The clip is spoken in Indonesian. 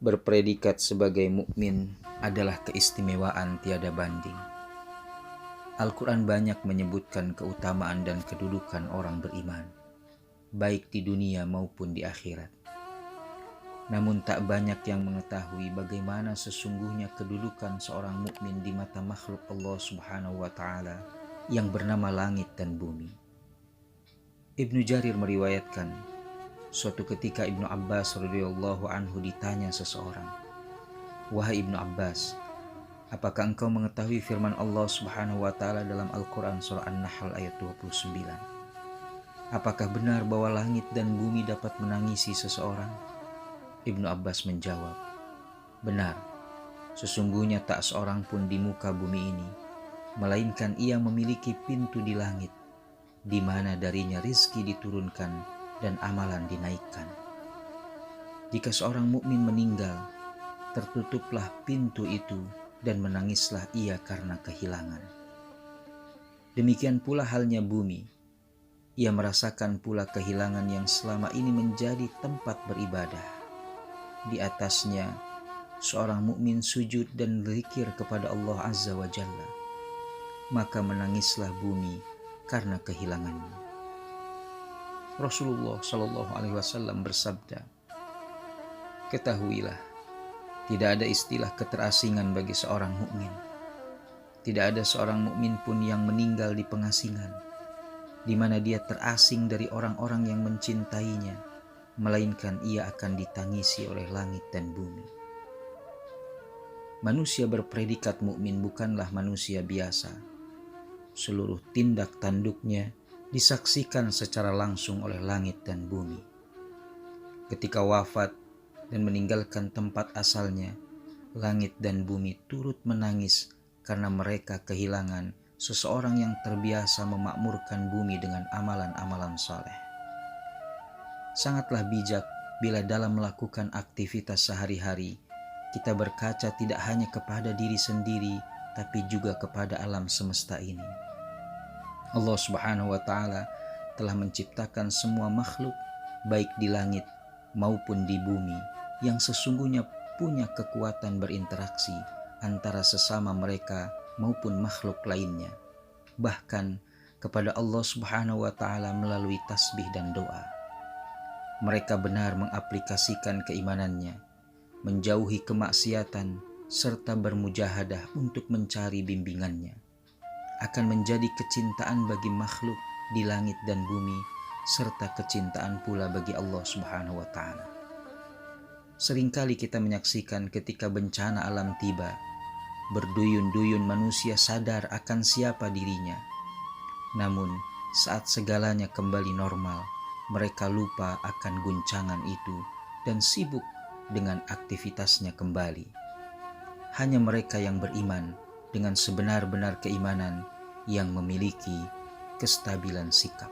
berpredikat sebagai mukmin adalah keistimewaan tiada banding. Al-Quran banyak menyebutkan keutamaan dan kedudukan orang beriman, baik di dunia maupun di akhirat. Namun tak banyak yang mengetahui bagaimana sesungguhnya kedudukan seorang mukmin di mata makhluk Allah Subhanahu wa Ta'ala yang bernama langit dan bumi. Ibnu Jarir meriwayatkan, suatu ketika Ibnu Abbas radhiyallahu anhu ditanya seseorang, "Wahai Ibnu Abbas, apakah engkau mengetahui firman Allah Subhanahu wa Ta'ala dalam Al-Quran surah An-Nahl ayat 29? Apakah benar bahwa langit dan bumi dapat menangisi seseorang?" Ibnu Abbas menjawab, "Benar, sesungguhnya tak seorang pun di muka bumi ini, melainkan ia memiliki pintu di langit, di mana darinya rizki diturunkan dan amalan dinaikkan. Jika seorang mukmin meninggal, tertutuplah pintu itu dan menangislah ia karena kehilangan. Demikian pula halnya bumi, ia merasakan pula kehilangan yang selama ini menjadi tempat beribadah. Di atasnya, seorang mukmin sujud dan berzikir kepada Allah Azza wa Jalla, maka menangislah bumi karena kehilangannya." Rasulullah Shallallahu Alaihi Wasallam bersabda, "Ketahuilah, tidak ada istilah keterasingan bagi seorang mukmin. Tidak ada seorang mukmin pun yang meninggal di pengasingan, di mana dia terasing dari orang-orang yang mencintainya, melainkan ia akan ditangisi oleh langit dan bumi." Manusia berpredikat mukmin bukanlah manusia biasa. Seluruh tindak tanduknya disaksikan secara langsung oleh langit dan bumi. Ketika wafat dan meninggalkan tempat asalnya, langit dan bumi turut menangis karena mereka kehilangan seseorang yang terbiasa memakmurkan bumi dengan amalan-amalan saleh. Sangatlah bijak bila dalam melakukan aktivitas sehari-hari kita berkaca tidak hanya kepada diri sendiri, tapi juga kepada alam semesta ini. Allah Subhanahu wa Ta'ala telah menciptakan semua makhluk, baik di langit maupun di bumi, yang sesungguhnya punya kekuatan berinteraksi antara sesama mereka maupun makhluk lainnya, bahkan kepada Allah Subhanahu wa Ta'ala melalui tasbih dan doa. Mereka benar mengaplikasikan keimanannya, menjauhi kemaksiatan, serta bermujahadah untuk mencari bimbingannya. Akan menjadi kecintaan bagi makhluk di langit dan bumi, serta kecintaan pula bagi Allah Subhanahu wa Ta'ala. Seringkali kita menyaksikan ketika bencana alam tiba, berduyun-duyun manusia sadar akan siapa dirinya. Namun saat segalanya kembali normal, mereka lupa akan guncangan itu dan sibuk dengan aktivitasnya kembali. Hanya mereka yang beriman dengan sebenar-benar keimanan yang memiliki kestabilan sikap.